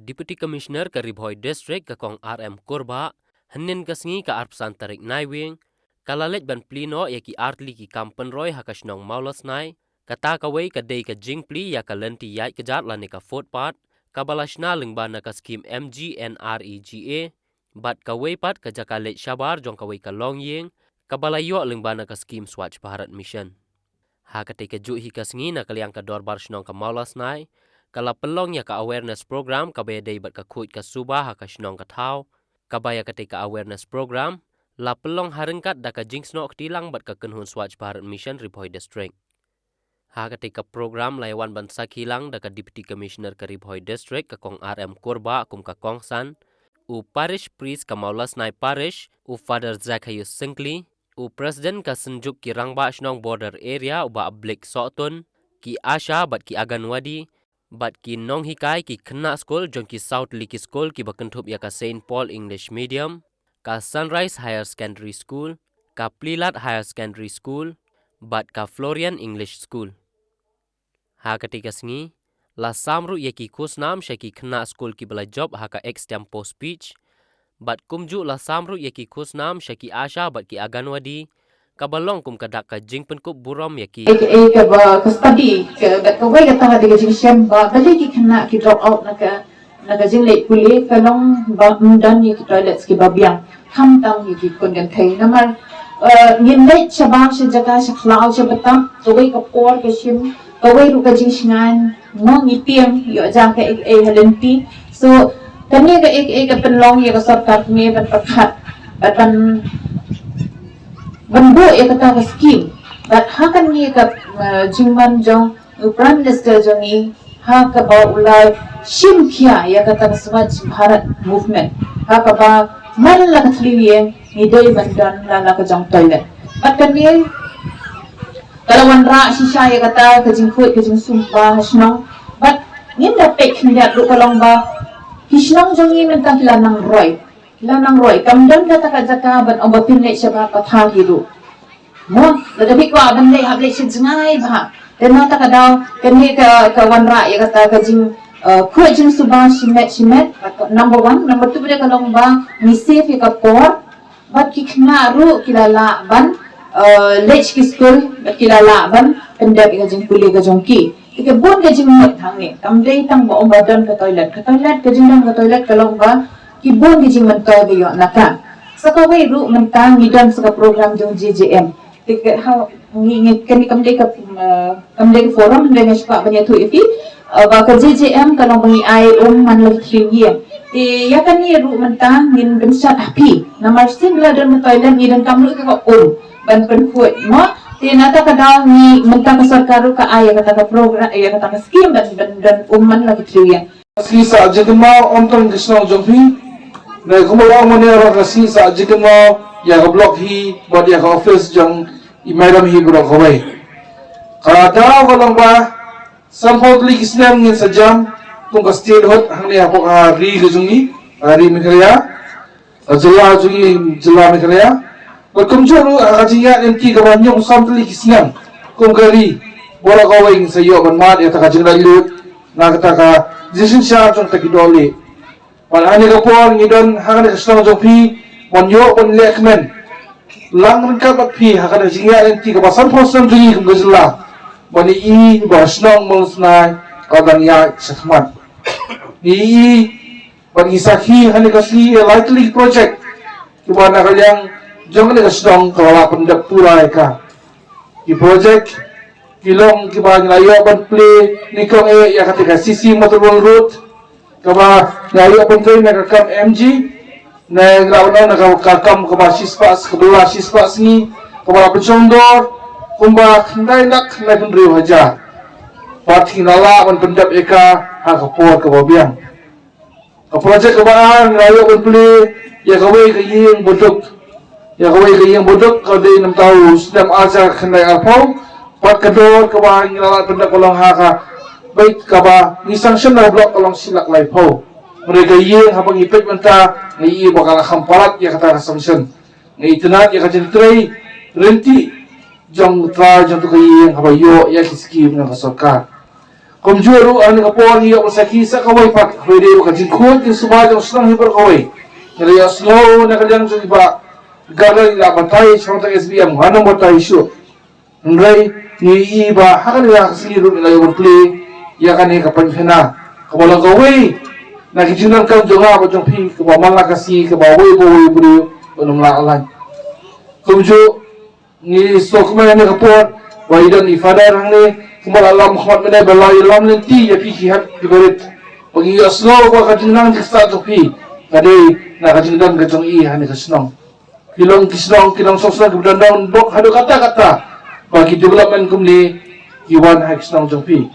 Deputy Commissioner ke Ribhoi District ke kong RM Korba, henin kesengi ke arpsan tarik naiwing, kalalet ban plino ya ki artli ki kampen roy hakasnong maulas nai, kata kawai ke day ke jingpli ya ke lenti yai kejat lani ke footpath, kabalashna lengbana ke skim MGNREGA, bat kawai pat ke jakalet syabar jong kawai ke longying, kabalayo lengbana ke skim Swachh Bharat Mission. Ha ketika juhi kesengi na kaliang ke dorbar shnong ke maulas nai, kala pelong ya ka awareness program kabaya day bat ka kut ka subah ha ka shnong ka thau kabaya ketika awareness program la pelong haringkat da ka jingsno ktilang bat ka kenhun Swachh Bharat Mission Ribhoi District. Ha ketika program laiwan ban sakhilang da ka Deputy Commissioner ke Ribhoi District ka kong RM Korba kum ka kongsan u parish priest ka maulas nai parish u Father Zacchaeus Singli u President ka senjuk ki rangba shnong border area u ba ablik sotun ki Asha bat ki Aganwadi bat ki nong hikai ki kena school jong ki South Liki School ki bakentup ya ka St. Paul English Medium, ka Sunrise Higher Secondary School, ka Plilat Higher Secondary School, bat ka Florian English School. Ha ketika sengi, la samru ya ki kusnam syaki kena school ki bela job ha ka extempo speech, bat kumju la samru ya ki kusnam syaki Asha bat ki Aganwadi, kabalong kum kadak ka jing penkup burom ya ki ka ba ka study ka bat ka wai ka ta de jing shem ba bali ki kena ki drop out na ka jing late puli ka long ba dan ni ki toilets ki ba biang kham tang ni ki kon gan thai na mar ngin late chabang se jaga se khlau se batam ka wai ka por ka shim ka wai ru ka jing shngan ngong ni piang yo jang ka halenti so kani ka penlong ya ka sarkar me ban pakhat ban bentuk ya kata skim, but hakan ni ke jingman jong Prime Minister jong ni ha ke ba ulai shim kia ya kata Swachh Bharat movement ha ke ba man la ke tliwing ni dei bandan la ke jong toilet. But kan ni kalau wanra shisha ya kata ke jingkut ke jing sumpa hasnong, but ni dah pek ni dah lu kalong ba hisnong jong ni mentah lanang roy. Lanang roy kamdan kata ka jaka ban obatin le syaba patha hidu mo ladabi ko aban le hable sijngai ba dan mata ka daw kani ka wanra ya kata ka jing ko jing suba shimet number 1 number 2 bre kalong ba ni safe ka por bat ki khna ru kilala ban lech ki school bat kilala ban pendap ka jing puli ka jongki ke bon ka jing mot thang ni kamdei tang ba obadan ka toilet ka jing dang ka toilet kalong ba kibon di jing mentau dia naka sakawai ru mentang ngidam saka program jong JJM tiket ha ngi kami kamdei forum dengan suka banyak tu ifi ba ka JJM kalau bangi ai man lagi 3 year ya kan ni ru mentang ngin bensat api nama stin la dan toilet ni dan kamlu ka ban penkuat mo nata ka daw ni mentang ka sarkar ka ai kata ka program ya kata ka scheme dan man lagi 3 year sisa jegma ontong gisno jongfi na kumawang mo niya kasi sa ajikin mo ya ka block hi body ya ka office jang imayram hi bro kawai kada ko lang ba sampot ligis na ngin sa jam kung ka steel hot hang niya ko ka ri gujungi ri mikraya jala jungi jala mikraya ko kumjuru ajiya enti ka banyo sampot ligis na kung ka ri wala kawai sa yo ban mat ya ta ka jingla lut na ka ka jisin siya jong takidoli Palani kapor ngidon hakan kasong jopi monyo on lekmen lang rengka patpi hakan jingya enti kapasan posam jungi kembajla mani I basnong monsnai kadang ya sakmat I bagi sakhi hani kasi likely project kibana kalyang jong ne kasong kawala pendak pulai ka I project kilong kibana layo ban play nikong ya katika sisi motorway route kaba ngayo penting nak kam MG na grauna nak kakam kaba sispas kebelah sispas ni kaba pencondor kumba ndai nak na pendri haja pati nala on pendap eka ha kapor kaba biang ka project kaba ngayo penting ya kawai ke yeng bodok ka de 6 tahun sedang ajar kendai apau pat kedor kaba ngala pendap kolong ha baik kaba ni sanction na blok kalong silak lai po mereka yeng habang ipet menta ngi bakal khamparat ya kata sanction ngi tenat ya kata tray renti jong tra jong tu yeng haba yo ya kiski na kasarkar Kumjuru ang kapor hiya ko sa kisa kaway pat pwede ka jingkut yung sumadong senang hibar kaway. Kaya slow na kanyang sa iba gagal ila batay sa mga SBM hanong batay siyo. Nray ni iba hakan nila kasiliro nila yung play ya kani kapanhina. Kawalang kaway nakijinan kan jonga ba jong pi kabamala kasi kabaway boy buri ulum laalan. Kumju ni sokma ni kapor waidan ifadar hang ni kumalalam Muhammad menai balai lam lenti ya pi hat diberit pagi aslo ko kajinang kista to pi kadai na kajinang kajong i hani kasnong kilong kisnong kilong sosna kebedan dok hadu kata bagi development kumni iwan hai kisnong jong pi